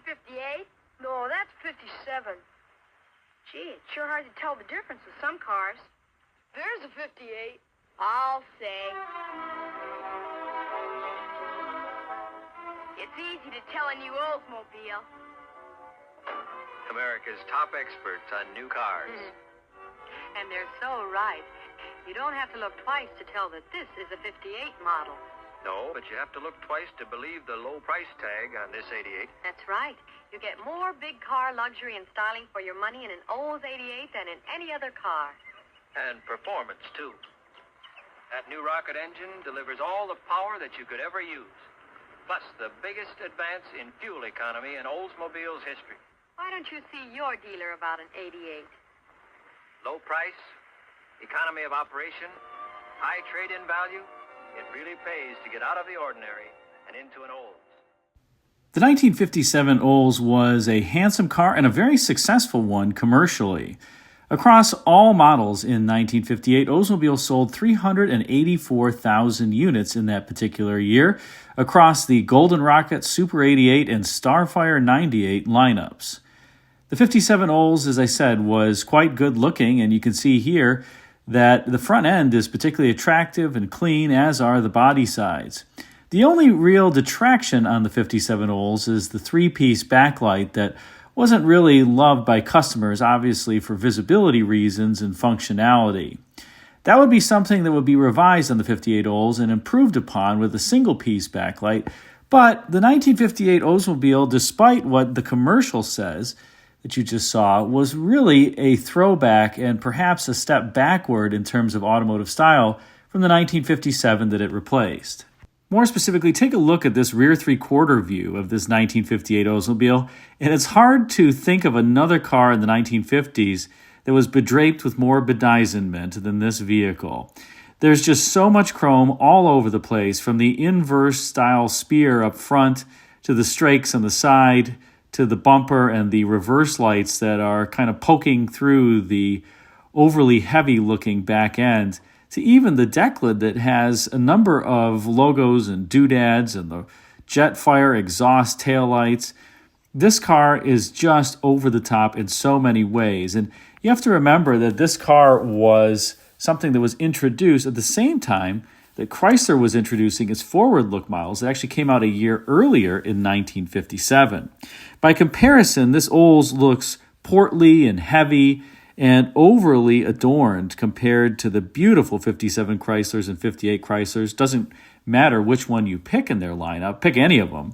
58? No, that's 57. Gee, it's sure hard to tell the difference with some cars. There's a 58. I'll say. It's easy to tell a new Oldsmobile. America's top experts on new cars. And they're so right. You don't have to look twice to tell that this is a 58 model. No, but you have to look twice to believe the low price tag on this 88. That's right. You get more big car luxury and styling for your money in an Olds 88 than in any other car. And performance, too. That new rocket engine delivers all the power that you could ever use. Plus the biggest advance in fuel economy in Oldsmobile's history. Why don't you see your dealer about an 88? Low price, economy of operation, high trade-in value. It really pays to get out of the ordinary and into an Olds. The 1957 Olds was a handsome car and a very successful one commercially. Across all models in 1958, Oldsmobile sold 384,000 units in that particular year across the Golden Rocket, Super 88, and Starfire 98 lineups. The 57 Olds, as I said, was quite good looking, and you can see here that the front end is particularly attractive and clean, as are the body sides. The only real detraction on the 57 Olds is the three-piece backlight that wasn't really loved by customers, obviously for visibility reasons and functionality. That would be something that would be revised on the 58 Olds and improved upon with a single-piece backlight, but the 1958 Oldsmobile, despite what the commercial says that you just saw, was really a throwback and perhaps a step backward in terms of automotive style from the 1957 that it replaced. More specifically, take a look at this rear three-quarter view of this 1958 Oldsmobile, and it's hard to think of another car in the 1950s that was bedraped with more bedizenment than this vehicle. There's just so much chrome all over the place, from the inverse-style spear up front to the strakes on the side, to the bumper and the reverse lights that are kind of poking through the overly heavy-looking back end, to even the deck lid that has a number of logos and doodads and the Jetfire exhaust taillights. This car is just over the top in so many ways. And you have to remember that this car was something that was introduced at the same time that Chrysler was introducing its forward-look models that actually came out a year earlier in 1957. By comparison, this Olds looks portly and heavy and overly adorned compared to the beautiful 57 Chryslers and 58 Chryslers. Doesn't matter which one you pick in their lineup, pick any of them.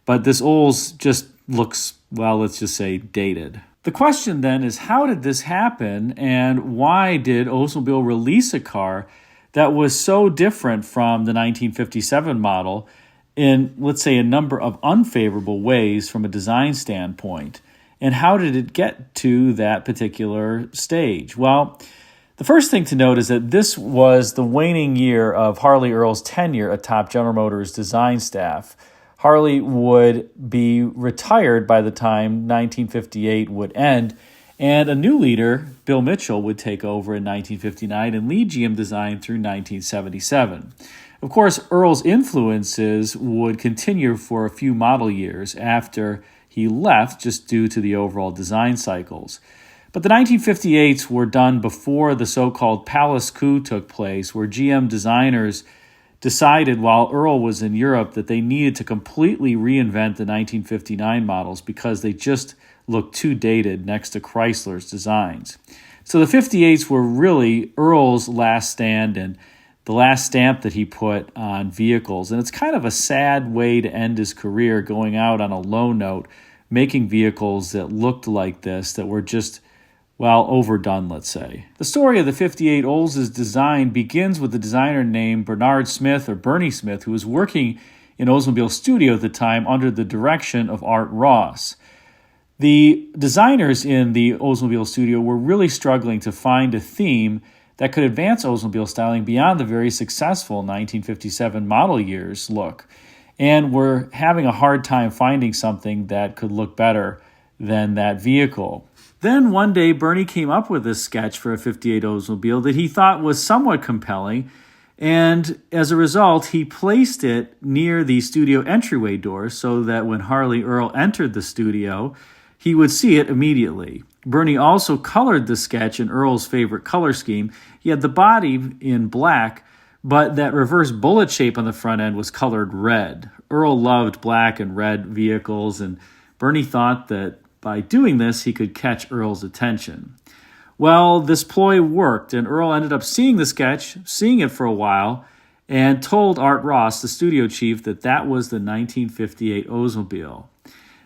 But this Olds just looks, well, let's just say dated. The question then is, how did this happen, and why did Oldsmobile release a car that was so different from the 1957 model in, let's say, a number of unfavorable ways from a design standpoint? And how did it get to that particular stage? Well, the first thing to note is that this was the waning year of Harley Earl's tenure atop General Motors' design staff. Harley would be retired by the time 1958 would end, and a new leader, Bill Mitchell, would take over in 1959 and lead GM design through 1977. Of course, Earl's influences would continue for a few model years after he left, just due to the overall design cycles. But the 1958s were done before the so-called Palace coup took place, where GM designers decided while Earl was in Europe that they needed to completely reinvent the 1959 models because they just looked too dated next to Chrysler's designs. So the 58s were really Earl's last stand and the last stamp that he put on vehicles. And it's kind of a sad way to end his career, going out on a low note, making vehicles that looked like this, that were just, well, overdone, let's say. The story of the 58 Olds' design begins with a designer named Bernard Smith, or Bernie Smith, who was working in Oldsmobile Studio at the time under the direction of Art Ross. The designers in the Oldsmobile Studio were really struggling to find a theme that could advance Oldsmobile styling beyond the very successful 1957 model year's look, and were having a hard time finding something that could look better than that vehicle. Then one day, Bernie came up with this sketch for a 58 Oldsmobile that he thought was somewhat compelling, And as a result, he placed it near the studio entryway door so that when Harley Earl entered the studio, he would see it immediately. Bernie also colored the sketch in Earl's favorite color scheme. He had the body in black, but that reverse bullet shape on the front end was colored red. Earl loved black and red vehicles, and Bernie thought that by doing this, he could catch Earl's attention. Well, this ploy worked, and Earl ended up seeing the sketch, seeing it for a while, and told Art Ross, the studio chief, that that was the 1958 Oldsmobile.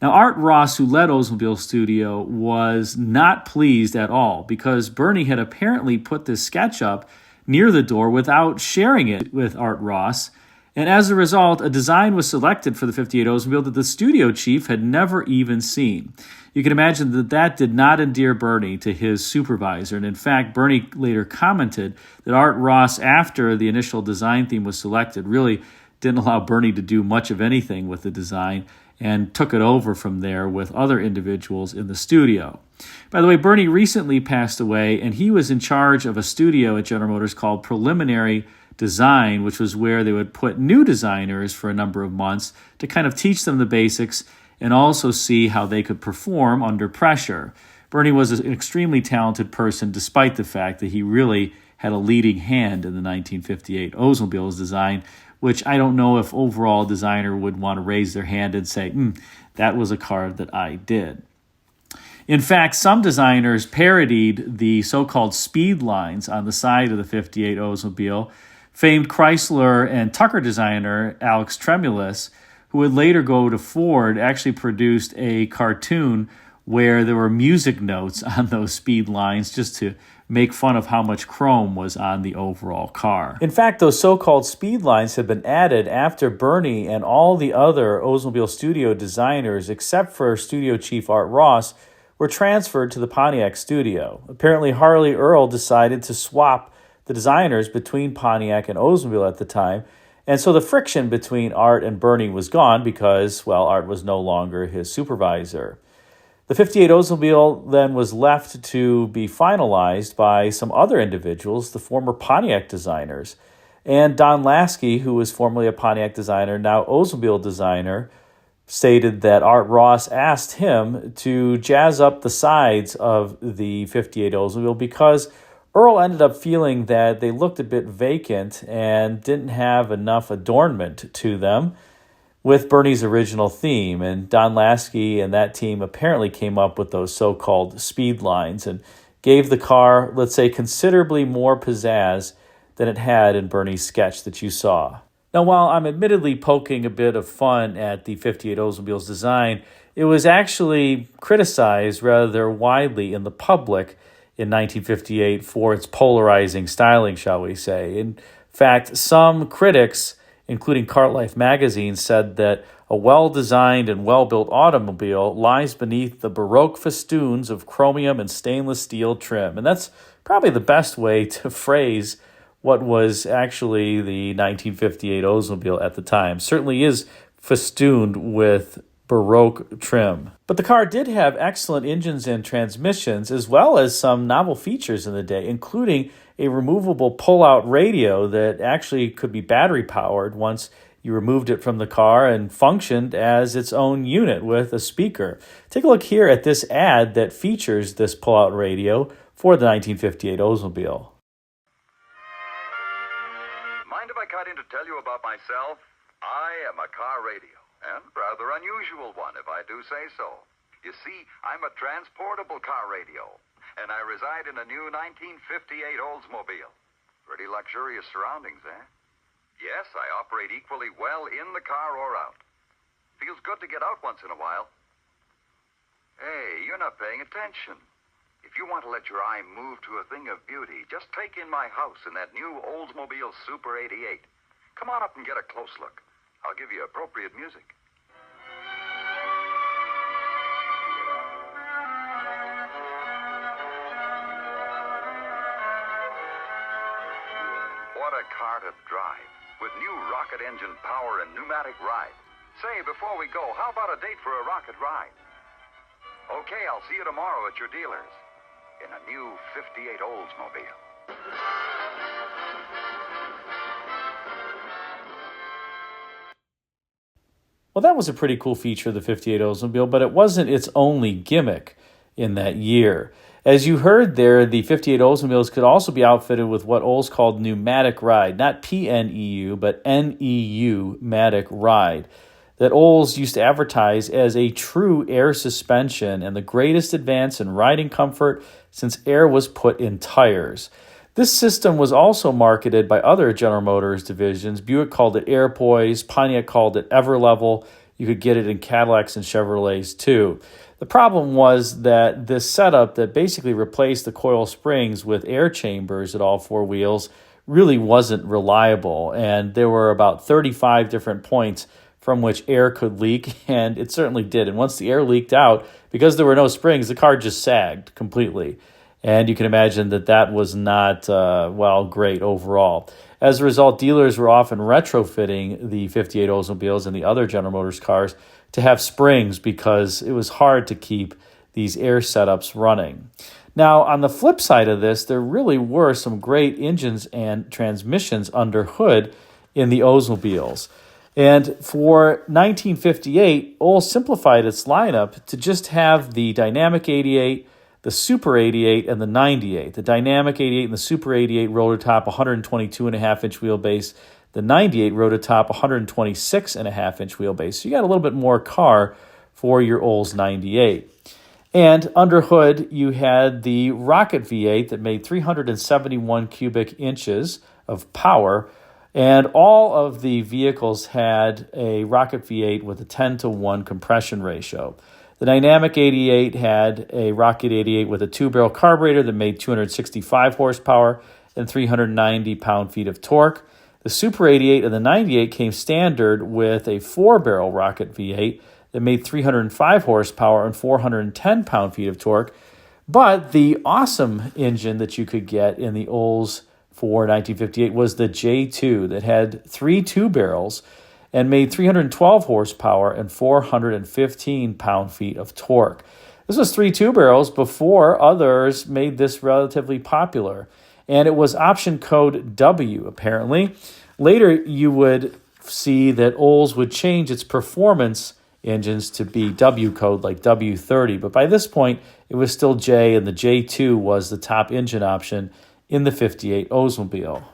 Now, Art Ross, who led Oldsmobile Studio, was not pleased at all because Bernie had apparently put this sketch up near the door without sharing it with Art Ross. And as a result, a design was selected for the 58 Oldsmobile that the studio chief had never even seen. You can imagine that that did not endear Bernie to his supervisor. And in fact, Bernie later commented that Art Ross, after the initial design theme was selected, really didn't allow Bernie to do much of anything with the design and took it over from there with other individuals in the studio. By the way, Bernie recently passed away, and he was in charge of a studio at General Motors called Preliminary Design, which was where they would put new designers for a number of months to kind of teach them the basics and also see how they could perform under pressure. Bernie was an extremely talented person, despite the fact that he really had a leading hand in the 1958 Oldsmobile's design, which I don't know if overall designer would want to raise their hand and say, that was a car that I did. In fact, some designers parodied the so-called speed lines on the side of the 58 Oldsmobile. Famed Chrysler and Tucker designer Alex Tremulous, who would later go to Ford, actually produced a cartoon where there were music notes on those speed lines just to make fun of how much chrome was on the overall car. In fact, those so-called speed lines had been added after Bernie and all the other Oldsmobile studio designers, except for studio chief Art Ross, were transferred to the Pontiac studio. Apparently, Harley Earl decided to swap the designers between Pontiac and Oldsmobile at the time, and so the friction between Art and Bernie was gone because, well, Art was no longer his supervisor. The 58 Oldsmobile then was left to be finalized by some other individuals, the former Pontiac designers. And Don Lasky, who was formerly a Pontiac designer, now Oldsmobile designer, stated that Art Ross asked him to jazz up the sides of the 58 Oldsmobile because Earl ended up feeling that they looked a bit vacant and didn't have enough adornment to them with Bernie's original theme. And Don Lasky and that team apparently came up with those so-called speed lines and gave the car, let's say, considerably more pizzazz than it had in Bernie's sketch that you saw. Now, while I'm admittedly poking a bit of fun at the 58 Oldsmobile's design, it was actually criticized rather widely in the public in 1958 for its polarizing styling, shall we say. In fact, some critics, including Cartlife magazine, said that a well-designed and well-built automobile lies beneath the Baroque festoons of chromium and stainless steel trim. And that's probably the best way to phrase what was actually the 1958 Oldsmobile at the time. Certainly is festooned with Baroque trim. But the car did have excellent engines and transmissions, as well as some novel features in the day, including a removable pull-out radio that actually could be battery-powered once you removed it from the car and functioned as its own unit with a speaker. Take a look here at this ad that features this pull-out radio for the 1958 Oldsmobile. Mind if I cut in to tell you about myself? I am a car radio. And rather unusual one, if I do say so. You see, I'm a transportable car radio, and I reside in a new 1958 Oldsmobile. Pretty luxurious surroundings, eh? Yes, I operate equally well in the car or out. Feels good to get out once in a while. Hey, you're not paying attention. If you want to let your eye move to a thing of beauty, just take in my house in that new Oldsmobile Super 88. Come on up and get a close look. I'll give you appropriate music. What a car to drive, with new rocket engine power and pneumatic ride. Say, before we go, how about a date for a rocket ride? Okay, I'll see you tomorrow at your dealers in a new 58 Oldsmobile. Well, that was a pretty cool feature of the 58 Oldsmobile, but it wasn't its only gimmick in that year. As you heard there, the 58 Oldsmobiles could also be outfitted with what Olds called pneumatic ride, not PNEU, but NEU-matic ride, that Olds used to advertise as a true air suspension and the greatest advance in riding comfort since air was put in tires. This system was also marketed by other General Motors divisions. Buick called it Airpoise, Pontiac called it Everlevel. You could get it in Cadillacs and Chevrolets too. The problem was that this setup that basically replaced the coil springs with air chambers at all four wheels really wasn't reliable, and there were about 35 different points from which air could leak, and it certainly did. And once the air leaked out, because there were no springs, the car just sagged completely. And you can imagine that that was not, great overall. As a result, dealers were often retrofitting the 58 Oldsmobiles and the other General Motors cars to have springs because it was hard to keep these air setups running. Now, on the flip side of this, there really were some great engines and transmissions under hood in the Oldsmobiles. And for 1958, Olds simplified its lineup to just have the Dynamic 88, the Super 88, and the 98. The Dynamic 88 and the Super 88 rotor top 122.5-inch wheelbase. The 98 rode atop 126.5-inch wheelbase. So you got a little bit more car for your Olds 98. And under hood, you had the Rocket V8 that made 371 cubic inches of power. And all of the vehicles had a Rocket V8 with a 10-to-1 compression ratio. The Dynamic 88 had a Rocket 88 with a two-barrel carburetor that made 265 horsepower and 390 pound-feet of torque. The Super 88 and the 98 came standard with a four-barrel Rocket V8 that made 305 horsepower and 410 pound-feet of torque. But the awesome engine that you could get in the Olds for 1958 was the J2 that had three two-barrels and made 312 horsepower and 415 pound-feet of torque. This was three two-barrels before others made this relatively popular. And it was option code W, apparently. Later, you would see that Olds would change its performance engines to be W code, like W30. But by this point, it was still J, and the J2 was the top engine option in the 58 Oldsmobile.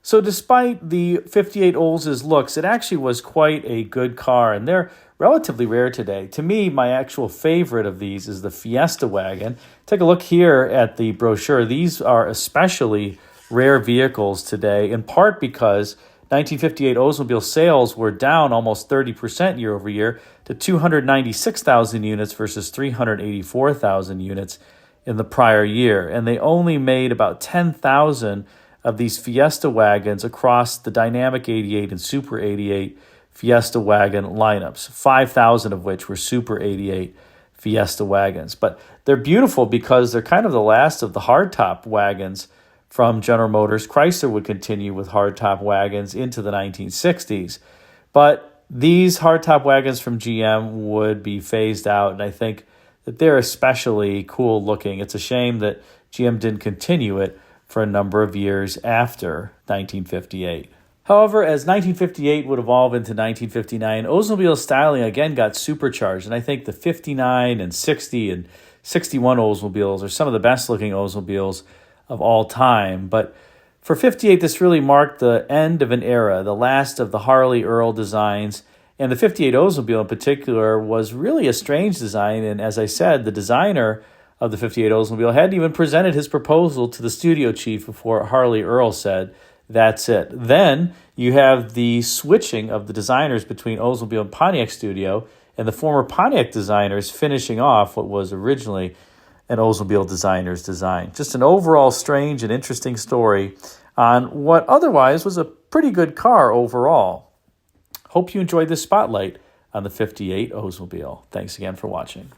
So despite the 58 Olds' looks, it actually was quite a good car, and they're relatively rare today. To me, my actual favorite of these is the Fiesta wagon. Take a look here at the brochure. These are especially rare vehicles today, in part because 1958 Oldsmobile sales were down almost 30% year over year to 296,000 units versus 384,000 units in the prior year. And they only made about 10,000 of these Fiesta wagons across the Dynamic 88 and Super 88 Fiesta wagon lineups, 5,000 of which were Super 88 Fiesta wagons. But they're beautiful because they're kind of the last of the hardtop wagons from General Motors. Chrysler would continue with hardtop wagons into the 1960s. But these hardtop wagons from GM would be phased out, and I think that they're especially cool looking. It's a shame that GM didn't continue it for a number of years after 1958. However, as 1958 would evolve into 1959, Oldsmobile styling again got supercharged, and I think the 59 and 60 and 61 Oldsmobiles are some of the best looking Oldsmobiles of all time. But for 58, this really marked the end of an era, the last of the Harley Earl designs, and the 58 Oldsmobile in particular was really a strange design, and as I said, the designer of the 58 Oldsmobile hadn't even presented his proposal to the studio chief before Harley Earl said, "That's it." Then you have the switching of the designers between Oldsmobile and Pontiac Studio, and the former Pontiac designers finishing off what was originally an Oldsmobile designer's design. Just an overall strange and interesting story on what otherwise was a pretty good car overall. Hope you enjoyed this spotlight on the 58 Oldsmobile. Thanks again for watching.